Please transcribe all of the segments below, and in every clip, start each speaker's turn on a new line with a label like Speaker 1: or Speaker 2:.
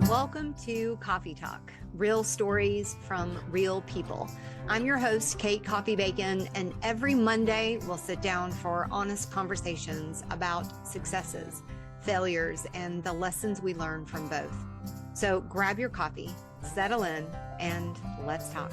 Speaker 1: Welcome to Coffey Talk, real stories from real people. I'm your host, Kate Coffey-Bacon, and every Monday we'll sit down for honest conversations about successes, failures, and the lessons we learn from both. So grab your coffee, settle in, and let's talk.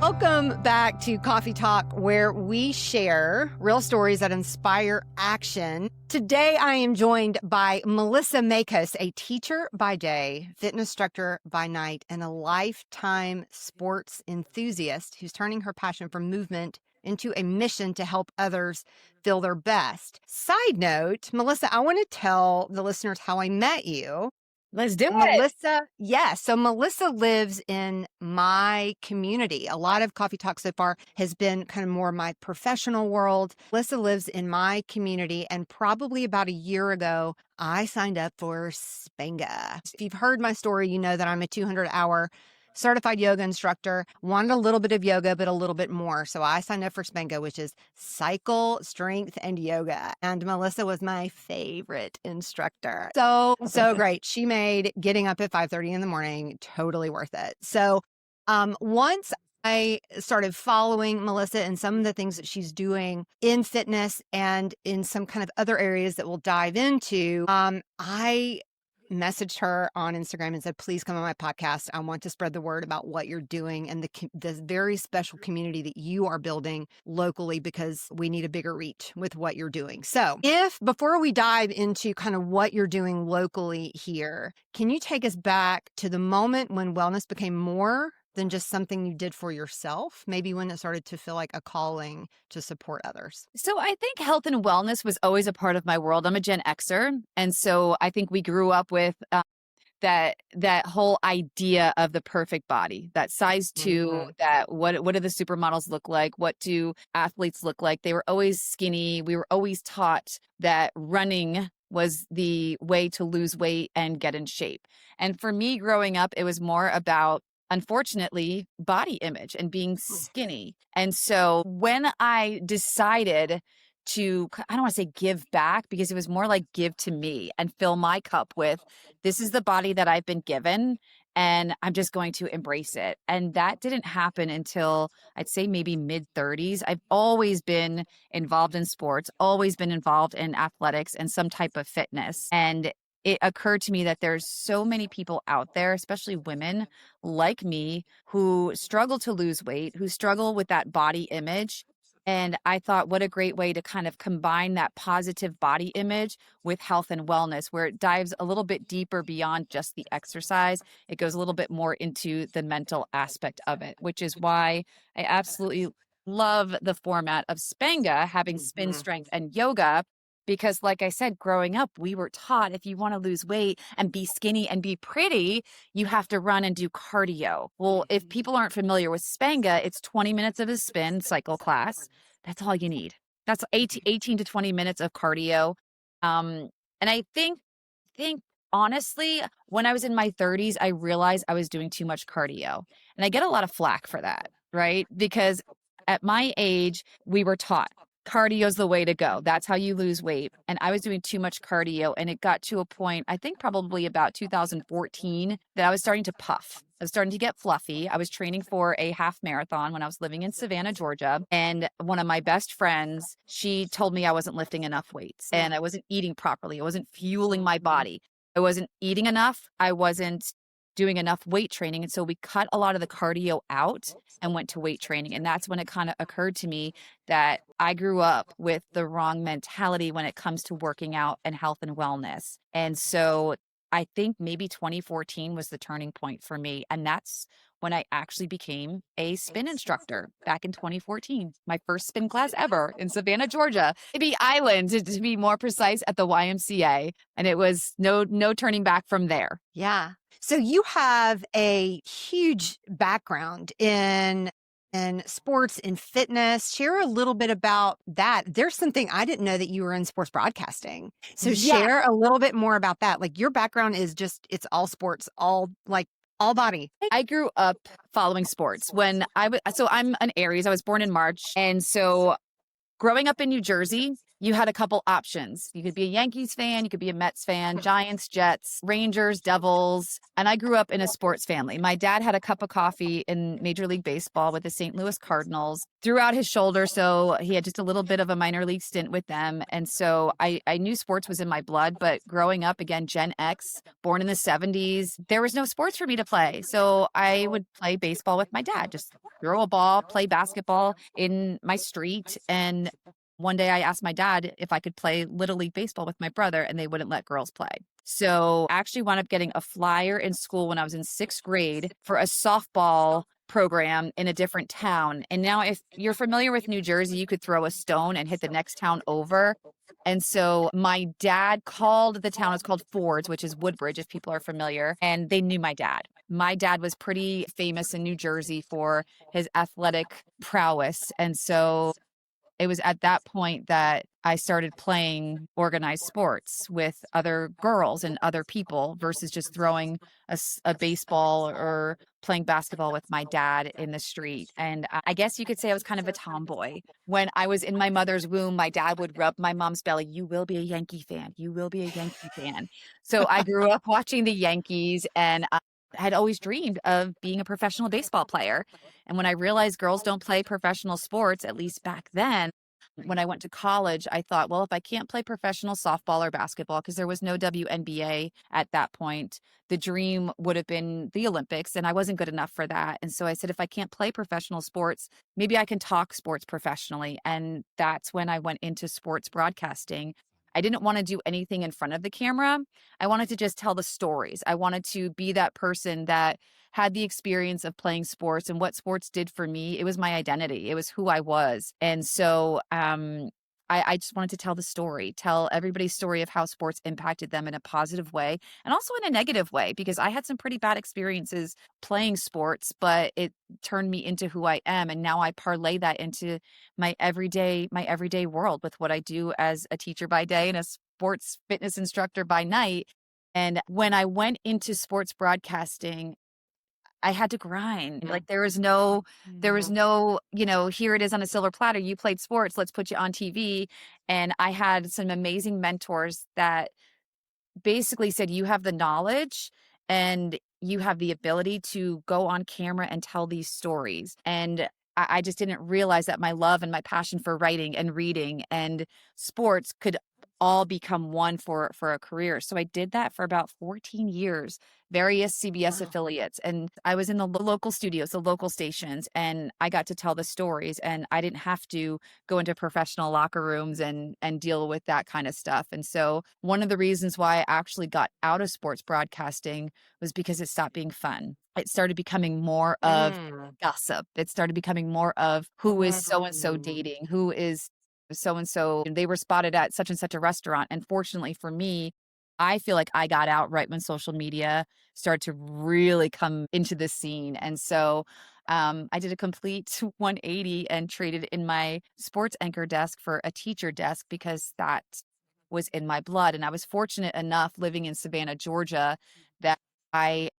Speaker 1: Welcome back to Coffey Talk, where we share real stories that inspire action. Today, I am joined by Melissa Maikos, a teacher by day, fitness instructor by night, and a lifetime sports enthusiast who's turning her passion for movement into a mission to help others feel their best. Side note, Melissa, I want to tell the listeners how I met you.
Speaker 2: Let's do it.
Speaker 1: Melissa, yes. So Melissa lives in my community. A lot of Coffey Talk so far has been kind of more my professional world. Melissa lives in my community, and probably about a year ago, I signed up for Spenga. If you've heard my story, you know that I'm a 200-hour certified yoga instructor, wanted a little bit of yoga, but a little bit more. So I signed up for Spenga, which is cycle, strength, and yoga. And Melissa was my favorite instructor. So great. She made getting up at 5:30 in the morning totally worth it. So once I started following Melissa and some of the things that she's doing in fitness and in some kind of other areas that we'll dive into, I messaged her on Instagram and said, please come on my podcast. I want to spread the word about what you're doing and the very special community that you are building locally, because we need a bigger reach with what you're doing. So before we dive into kind of what you're doing locally here, can you take us back to the moment when wellness became more than just something you did for yourself, maybe when it started to feel like a calling to support others?
Speaker 2: So I think health and wellness was always a part of my world. I'm a Gen Xer. And so I think we grew up with that whole idea of the perfect body, that size 2, that what do the supermodels look like? What do athletes look like? They were always skinny. We were always taught that running was the way to lose weight and get in shape. And for me growing up, it was more about, unfortunately, body image and being skinny. And so when I decided to, I don't want to say give back, because it was more like give to me and fill my cup with, this is the body that I've been given and I'm just going to embrace it. And that didn't happen until I'd say maybe mid-30s. I've always been involved in sports, always been involved in athletics and some type of fitness. And it occurred to me that there's so many people out there, especially women like me, who struggle to lose weight, who struggle with that body image. And I thought, what a great way to kind of combine that positive body image with health and wellness, where it dives a little bit deeper beyond just the exercise. It goes a little bit more into the mental aspect of it, which is why I absolutely love the format of Spenga, having spin, strength, and yoga. Because like I said, growing up, we were taught if you want to lose weight and be skinny and be pretty, you have to run and do cardio. Well, if people aren't familiar with Spenga, it's 20 minutes of a spin cycle class. That's all you need. That's 18 to 20 minutes of cardio. And I think honestly, when I was in my 30s, I realized I was doing too much cardio. And I get a lot of flack for that, right? Because at my age, we were taught cardio is the way to go. That's how you lose weight. And I was doing too much cardio. And it got to a point, I think probably about 2014, that I was starting to puff. I was starting to get fluffy. I was training for a half marathon when I was living in Savannah, Georgia. And one of my best friends, she told me I wasn't lifting enough weights and I wasn't eating properly. I wasn't fueling my body. I wasn't eating enough. I wasn't doing enough weight training. And so we cut a lot of the cardio out and went to weight training. And that's when it kind of occurred to me that I grew up with the wrong mentality when it comes to working out and health and wellness. And so I think maybe 2014 was the turning point for me. And that's when I actually became a spin instructor back in 2014, my first spin class ever in Savannah, Georgia, Baby Island, to be more precise, at the YMCA. And it was no turning back from there.
Speaker 1: Yeah. So you have a huge background in sports and fitness. Share a little bit about that. There's something I didn't know that you were in sports broadcasting. So share a little bit more about that. Like your background is just, it's all sports, all body.
Speaker 2: I grew up following sports so I'm an Aries. I was born in March. And so growing up in New Jersey, you had a couple options. You could be a Yankees fan, you could be a Mets fan, Giants, Jets, Rangers, Devils. And I grew up in a sports family. My dad had a cup of coffee in Major League Baseball with the St. Louis Cardinals, threw out his shoulder. So he had just a little bit of a minor league stint with them. And so I knew sports was in my blood. But growing up, again, Gen X, born in the 70s, there was no sports for me to play. So I would play baseball with my dad, just throw a ball, play basketball in my street. And one day I asked my dad if I could play Little League Baseball with my brother, and they wouldn't let girls play. So I actually wound up getting a flyer in school when I was in 6th grade for a softball program in a different town. And now if you're familiar with New Jersey, you could throw a stone and hit the next town over. And so my dad called the town, it's called Fords, which is Woodbridge, if people are familiar, and they knew my dad. My dad was pretty famous in New Jersey for his athletic prowess. And so it was at that point that I started playing organized sports with other girls and other people versus just throwing a baseball or playing basketball with my dad in the street. And I guess you could say I was kind of a tomboy. When I was in my mother's womb, my dad would rub my mom's belly. You will be a Yankee fan. You will be a Yankee fan. So I grew up watching the Yankees, and I had always dreamed of being a professional baseball player. And when I realized girls don't play professional sports, at least back then, when I went to college, I thought, well, if I can't play professional softball or basketball, because there was no WNBA at that point, the dream would have been the Olympics, and I wasn't good enough for that. And so I said, if I can't play professional sports, maybe I can talk sports professionally. And that's when I went into sports broadcasting. I didn't want to do anything in front of the camera. I wanted to just tell the stories. I wanted to be that person that had the experience of playing sports, and what sports did for me. It was my identity. It was who I was. And so I just wanted to tell the story, tell everybody's story of how sports impacted them in a positive way and also in a negative way, because I had some pretty bad experiences playing sports, but it turned me into who I am. And now I parlay that into my everyday world with what I do as a teacher by day and a sports fitness instructor by night. And when I went into sports broadcasting, I had to grind. Like there was no, here it is on a silver platter. You played sports, let's put you on TV. And I had some amazing mentors that basically said, you have the knowledge and you have the ability to go on camera and tell these stories. And I just didn't realize that my love and my passion for writing and reading and sports could all become one for a career. So I did that for about 14 years, various CBS affiliates. And I was in the local studios, the local stations, and I got to tell the stories, and I didn't have to go into professional locker rooms and deal with that kind of stuff. And so one of the reasons why I actually got out of sports broadcasting was because it stopped being fun. It started becoming more of gossip. It started becoming more of who is so-and-so dating, who is so-and-so. They were spotted at such and such a restaurant. And fortunately for me, I feel like I got out right when social media started to really come into the scene. And so I did a complete 180 and traded in my sports anchor desk for a teacher desk because that was in my blood. And I was fortunate enough living in Savannah, Georgia, that I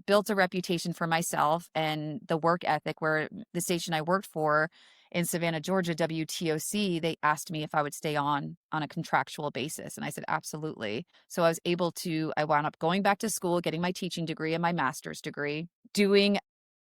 Speaker 2: built a reputation for myself and the work ethic, where the station I worked for in Savannah, Georgia, WTOC, they asked me if I would stay on a contractual basis. And I said, absolutely. So I wound up going back to school, getting my teaching degree and my master's degree, doing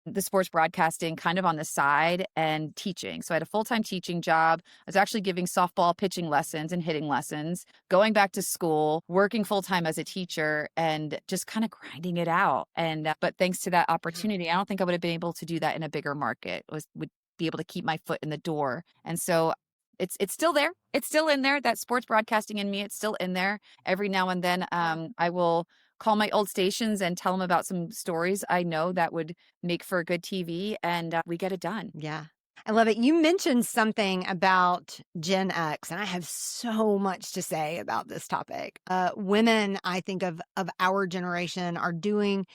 Speaker 2: the sports broadcasting kind of on the side and teaching. So I had a full-time teaching job. I was actually giving softball pitching lessons and hitting lessons, going back to school, working full-time as a teacher, and just kind of grinding it out. And but thanks to that opportunity, I don't think I would have been able to do that in a bigger market. Would be able to keep my foot in the door. And so it's still there. It's still in there. That sports broadcasting in me, it's still in there. Every now and then I will call my old stations and tell them about some stories I know that would make for good TV, and we get it done.
Speaker 1: Yeah. I love it. You mentioned something about Gen X, and I have so much to say about this topic. Women, I think of our generation, are doing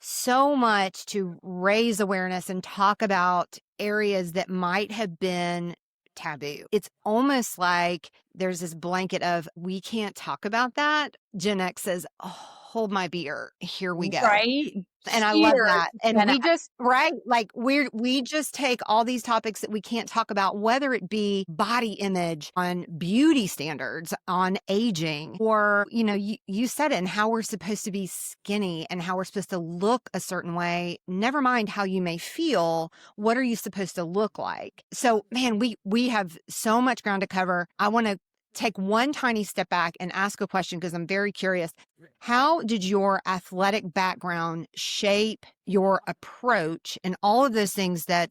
Speaker 1: so much to raise awareness and talk about areas that might have been taboo. It's almost like there's this blanket of, we can't talk about that. Gen X says, oh, hold my beer. Here we go.
Speaker 2: Right?
Speaker 1: And I love
Speaker 2: Cheers.
Speaker 1: that. And
Speaker 2: And
Speaker 1: we just, right, like we just take all these topics that we can't talk about, whether it be body image, on beauty standards, on aging, or, you said it, and how we're supposed to be skinny and how we're supposed to look a certain way. Never mind how you may feel. What are you supposed to look like? So, man, we have so much ground to cover. I want to take one tiny step back and ask a question because I'm very curious. How did your athletic background shape your approach and all of those things that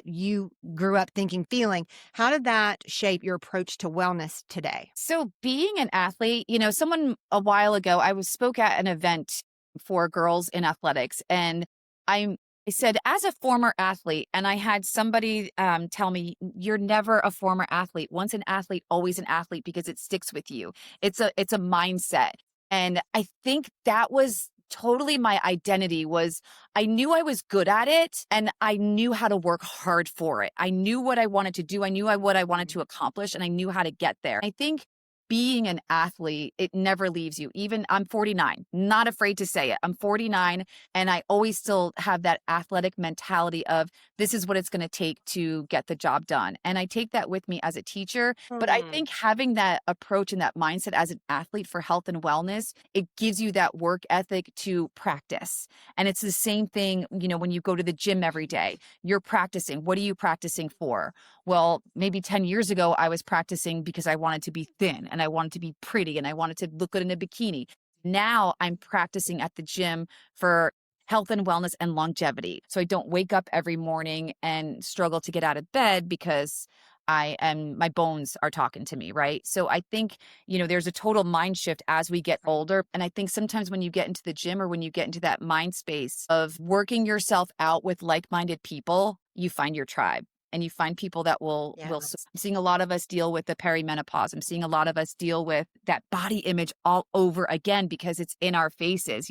Speaker 1: you grew up thinking, feeling? How did that shape your approach to wellness today?
Speaker 2: so being an athlete, someone a while ago, I spoke at an event for girls in athletics, and I said, as a former athlete, and I had somebody tell me, you're never a former athlete. Once an athlete, always an athlete, because it sticks with you. It's a mindset. And I think that was totally my identity. Was I knew I was good at it, and I knew how to work hard for it. I knew what I wanted to do. I knew what I wanted to accomplish, and I knew how to get there. I think being an athlete, it never leaves you. Even I'm 49, not afraid to say it. I'm 49, and I always still have that athletic mentality of this is what it's going to take to get the job done. And I take that with me as a teacher. But I think having that approach and that mindset as an athlete for health and wellness, it gives you that work ethic to practice. And it's the same thing, when you go to the gym every day, you're practicing. What are you practicing for? Well, maybe 10 years ago, I was practicing because I wanted to be thin and I wanted to be pretty and I wanted to look good in a bikini. Now I'm practicing at the gym for health and wellness and longevity. So I don't wake up every morning and struggle to get out of bed because my bones are talking to me, right? So I think, there's a total mind shift as we get older. And I think sometimes when you get into the gym or when you get into that mind space of working yourself out with like-minded people, you find your tribe. And you find people that will. I'm seeing a lot of us deal with the perimenopause. I'm seeing a lot of us deal with that body image all over again because it's in our faces,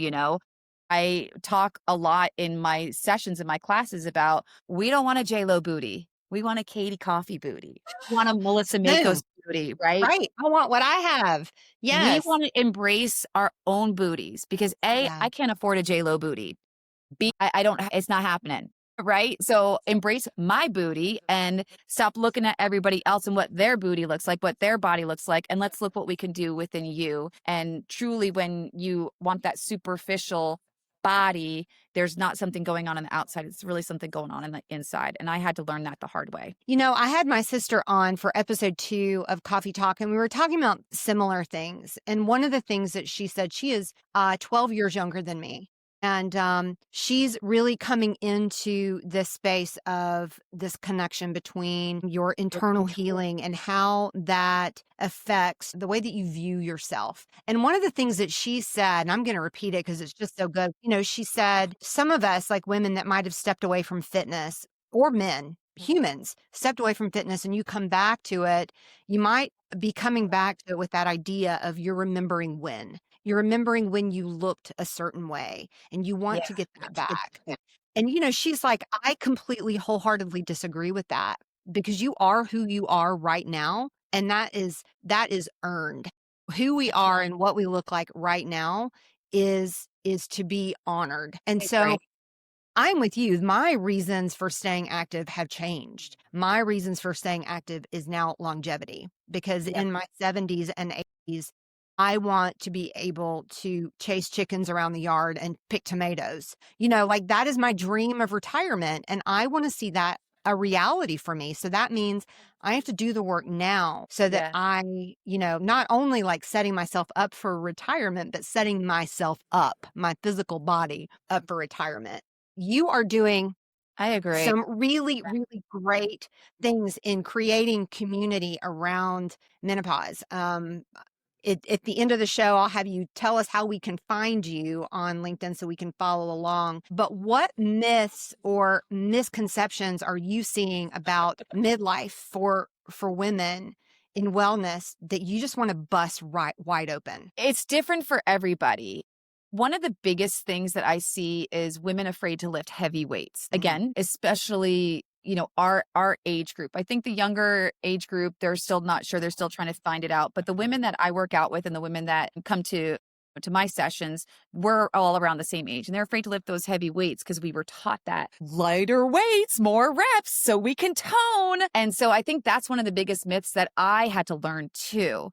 Speaker 2: I talk a lot in my sessions, in my classes about, we don't want a J-Lo booty. We want a Kate Coffey booty. We want a Melissa Maikos booty, right?
Speaker 1: Right. I want what I have.
Speaker 2: We
Speaker 1: Yes.
Speaker 2: want to embrace our own booties because I can't afford a J-Lo booty. B, I don't, it's not happening. Right. So embrace my booty and stop looking at everybody else and what their booty looks like, what their body looks like. And let's look what we can do within you. And truly, when you want that superficial body, there's not something going on the outside. It's really something going on the inside. And I had to learn that the hard way.
Speaker 1: I had my sister on for episode 2 of Coffey Talk, and we were talking about similar things. And one of the things that she said, she is 12 years younger than me. And she's really coming into this space of this connection between your internal healing and how that affects the way that you view yourself. And one of the things that she said, and I'm going to repeat it because it's just so good. She said, some of us, like women that might have stepped away from fitness, or men, humans, stepped away from fitness, and you come back to it, you might be coming back to it with that idea of you're remembering when. You're remembering when you looked a certain way and you want to get that back. And, she's like, I completely wholeheartedly disagree with that because you are who you are right now. And that is earned. Who we are and what we look like right now is to be honored. And so I'm with you. My reasons for staying active have changed. My reasons for staying active is now longevity because in my 70s and 80s, I want to be able to chase chickens around the yard and pick tomatoes. Like that is my dream of retirement. And I want to see that a reality for me. So that means I have to do the work now so that I, not only like setting myself up for retirement, but setting myself up, my physical body up for retirement. You are doing
Speaker 2: I agree.
Speaker 1: some really, really great things in creating community around menopause. At the end of the show, I'll have you tell us how we can find you on LinkedIn so we can follow along. But what myths or misconceptions are you seeing about midlife for women in wellness that you just want to bust right wide open?
Speaker 2: It's different for everybody. One of the biggest things that I see is women afraid to lift heavy weights. Again, especially our age group. I think the younger age group, they're still not sure. They're still trying to find it out. But the women that I work out with and the women that come to to my sessions, we're all around the same age and they're afraid to lift those heavy weights because we were taught that lighter weights, more reps so we can tone. And so I think that's one of the biggest myths that I had to learn too.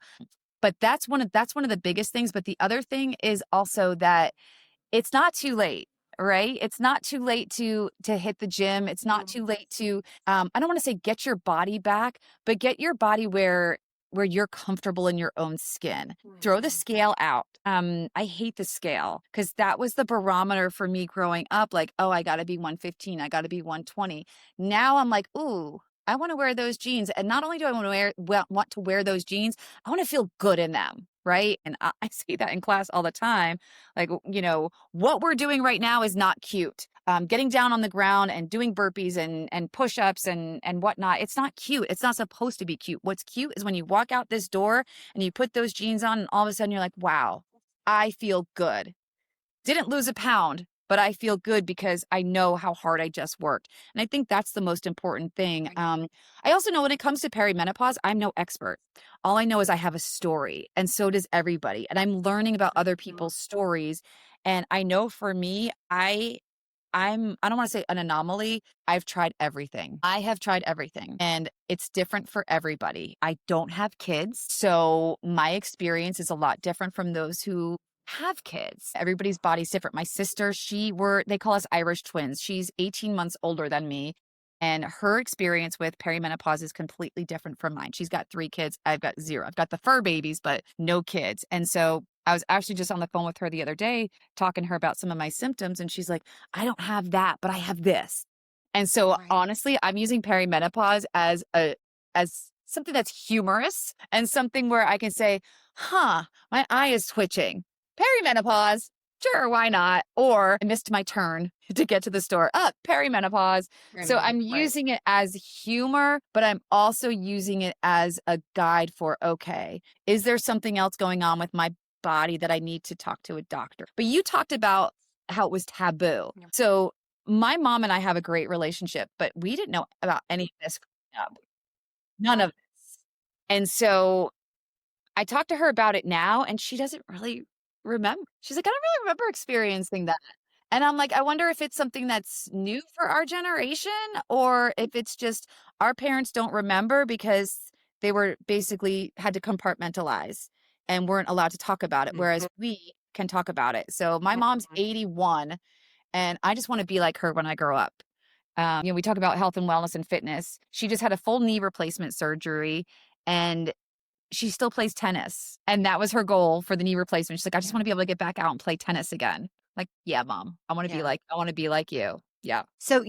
Speaker 2: But that's one of the biggest things. But the other thing is also that it's not too late, right? It's not too late to hit the gym. It's not too late to I don't want to say get your body back, but get your body where you're comfortable in your own skin. Throw the scale out. I hate the scale because that was the barometer for me growing up. Like, oh, I got to be 115. I got to be 120. Now I'm like, ooh, I want to wear those jeans. And not only do I want to wear those jeans, I want to feel good in them. Right. And I say that in class all the time. Like, what we're doing right now is not cute. Getting down on the ground and doing burpees and push-ups and whatnot. It's not cute. It's not supposed to be cute. What's cute is when you walk out this door and you put those jeans on and all of a sudden you're like, wow, I feel good. Didn't lose a pound, but I feel good because I know how hard I just worked. And I think that's the most important thing. I also know when it comes to perimenopause, I'm no expert. All I know is I have a story, and so does everybody. And I'm learning about other people's stories. And I know for me, I don't want to say an anomaly. I've tried everything. I have tried everything and it's different for everybody. I don't have kids, so my experience is a lot different from those who have kids. Everybody's body's different. My sister, they call us Irish twins. She's 18 months older than me. And her experience with perimenopause is completely different from mine. She's got 3 kids. I've got 0. I've got the fur babies, but no kids. And so I was actually just on the phone with her the other day, talking to her about some of my symptoms. And she's like, I don't have that, but I have this. And so honestly, I'm using perimenopause as something that's humorous and something where I can say, my eye is twitching. Perimenopause. Sure, why not? Or I missed my turn to get to the store. Perimenopause. So I'm using it as humor, but I'm also using it as a guide for, okay, is there something else going on with my body that I need to talk to a doctor? But you talked about how it was taboo. Yeah. So my mom and I have a great relationship, but we didn't know about any of this growing up. None of this. And so I talked to her about it now, and she doesn't really remember. She's like, I don't really remember experiencing that. And I'm like, I wonder if it's something that's new for our generation or if it's just our parents don't remember because they were basically had to compartmentalize and weren't allowed to talk about it, whereas we can talk about it. So my mom's 81 and I just want to be like her when I grow up. We talk about health and wellness and fitness. She just had a full knee replacement surgery and she still plays tennis. And that was her goal for the knee replacement. She's like, I just want to be able to get back out and play tennis again. Like, yeah, mom, I want to be like you. Yeah.
Speaker 1: So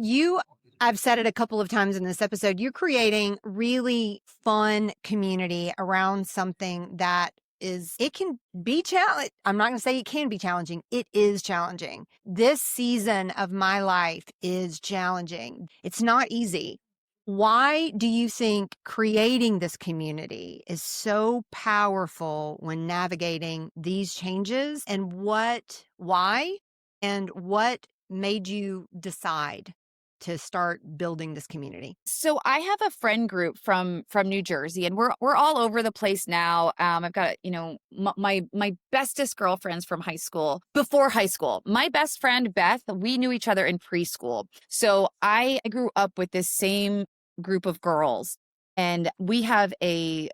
Speaker 1: I've said it a couple of times in this episode, you're creating really fun community around something that it can be challenging. I'm not going to say it can be challenging. It is challenging. This season of my life is challenging. It's not easy. Why do you think creating this community is so powerful when navigating these changes? And why and what made you decide to start building this community?
Speaker 2: So I have a friend group from New Jersey, and we're all over the place now. I've got my bestest girlfriends from high school. Before high school, my best friend Beth, we knew each other in preschool. So I grew up with this same group of girls, and we have a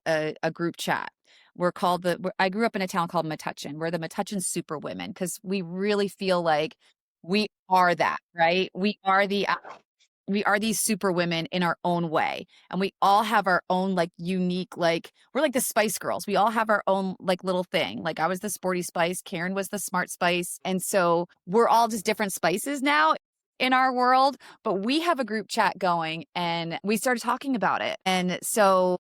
Speaker 2: group chat. I grew up in a town called Metuchen. We're the Metuchen super women because we really feel like we are that, right? We are these super women in our own way. And we all have our own like unique, like we're like the Spice Girls. We all have our own like little thing. Like I was the sporty spice, Karen was the smart spice. And so we're all just different spices now in our world, but we have a group chat going and we started talking about it. And so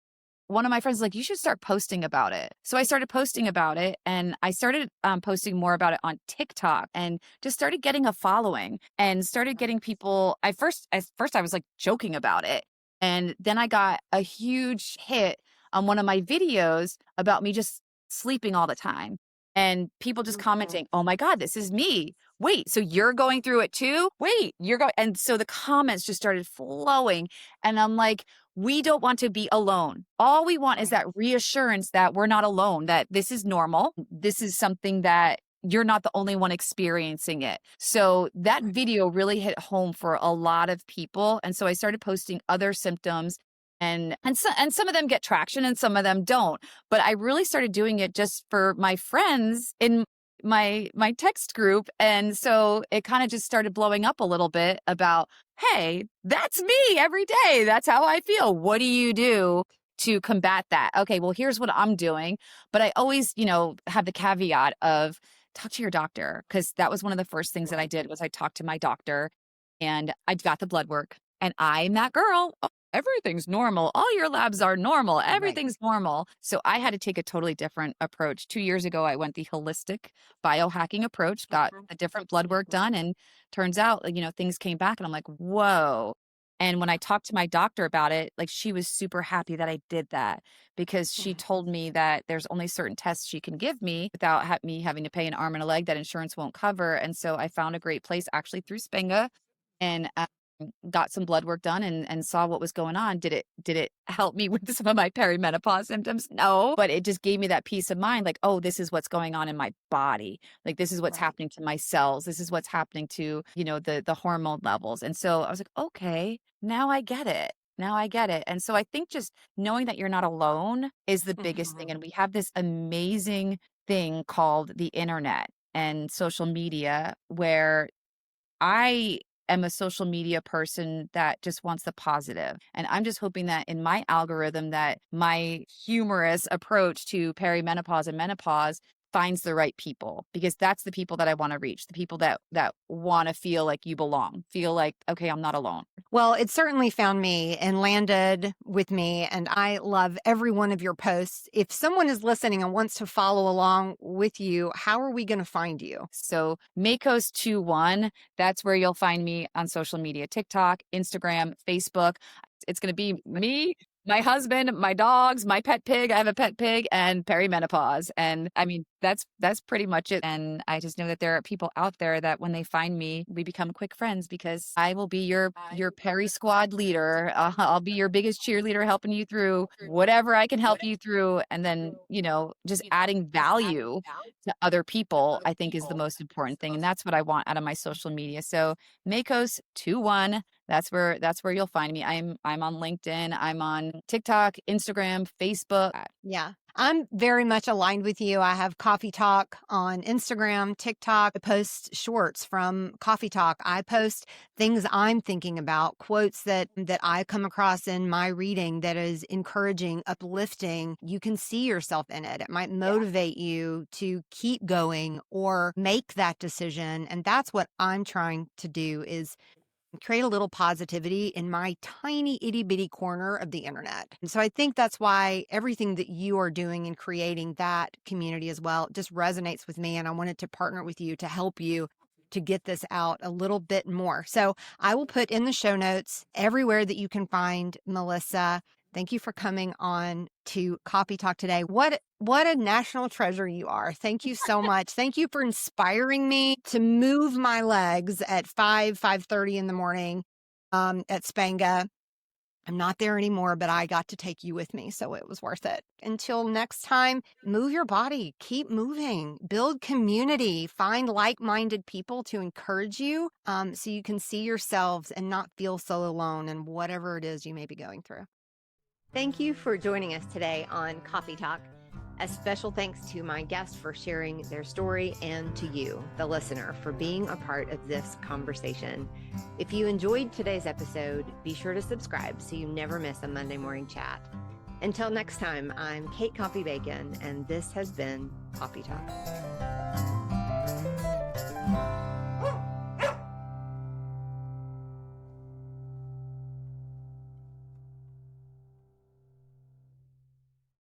Speaker 2: one of my friends was like, you should start posting about it. So I started posting about it and I started posting more about it on TikTok and just started getting a following and started getting people. At first I was like joking about it. And then I got a huge hit on one of my videos about me just sleeping all the time. And people just commenting, oh my God, this is me. Wait, so you're going through it too? Wait, you're going. And so the comments just started flowing. And I'm like, we don't want to be alone. All we want is that reassurance that we're not alone, that this is normal. This is something that you're not the only one experiencing it. So that video really hit home for a lot of people. And so I started posting other symptoms, and some of them get traction and some of them don't. But I really started doing it just for my friends in my text group. And so it kind of just started blowing up a little bit about, hey, that's me every day. That's how I feel. What do you do to combat that? Okay, well, here's what I'm doing. But I always, have the caveat of talk to your doctor, because that was one of the first things that I did was I talked to my doctor, and I got the blood work, and I'm that girl. Oh, everything's normal. All your labs are normal. Everything's normal. So I had to take a totally different approach. 2 years ago, I went the holistic biohacking approach, got the different blood work done, and turns out, things came back, and I'm like, whoa. And when I talked to my doctor about it, like, she was super happy that I did that, because she told me that there's only certain tests she can give me without me having to pay an arm and a leg that insurance won't cover. And so I found a great place actually through Spenga, and got some blood work done, and saw what was going on. Did it help me with some of my perimenopause symptoms? No, but it just gave me that peace of mind. Like, oh, this is what's going on in my body. Like, this is what's happening to my cells. This is what's happening to, the hormone levels. And so I was like, okay, now I get it. Now I get it. And so I think just knowing that you're not alone is the biggest thing. And we have this amazing thing called the internet and social media, where I am a social media person that just wants the positive. And I'm just hoping that in my algorithm, that my humorous approach to perimenopause and menopause finds the right people, because that's the people that I want to reach, the people that want to feel like you belong, feel like, okay, I'm not alone.
Speaker 1: Well, it certainly found me and landed with me, and I love every one of your posts. If someone is listening and wants to follow along with you, how are we going to find you?
Speaker 2: So Maikos21, that's where you'll find me on social media: TikTok, Instagram, Facebook. It's going to be me, my husband, my dogs, my pet pig. I have a pet pig, and perimenopause. And I mean, that's pretty much it. And I just know that there are people out there that when they find me, we become quick friends, because I will be your peri squad leader. I'll be your biggest cheerleader, helping you through whatever I can help you through. And then, just adding value to other people, I think, is the most important thing. And that's what I want out of my social media. So Maikos21, that's where you'll find me. I'm on LinkedIn. I'm on TikTok, Instagram, Facebook.
Speaker 1: Yeah. I'm very much aligned with you. I have Coffey Talk on Instagram, TikTok. I post shorts from Coffey Talk. I post things I'm thinking about, quotes that I come across in my reading that is encouraging, uplifting. You can see yourself in it. It might motivate you to keep going or make that decision. And that's what I'm trying to do, is create a little positivity in my tiny itty bitty corner of the internet. And so I think that's why everything that you are doing in creating that community as well just resonates with me. And I wanted to partner with you to help you to get this out a little bit more. So I will put in the show notes everywhere that you can find Melissa. Thank you for coming on to Coffey Talk today. What a national treasure you are. Thank you so much. Thank you for inspiring me to move my legs at 5:30 in the morning at Spenga. I'm not there anymore, but I got to take you with me, so it was worth it. Until next time, move your body, keep moving, build community, find like-minded people to encourage you, so you can see yourselves and not feel so alone in whatever it is you may be going through. Thank you for joining us today on Coffey Talk. A special thanks to my guests for sharing their story, and to you, the listener, for being a part of this conversation. If you enjoyed today's episode, be sure to subscribe so you never miss a Monday morning chat. Until next time, I'm Kate Coffey-Bacon, and this has been Coffey Talk.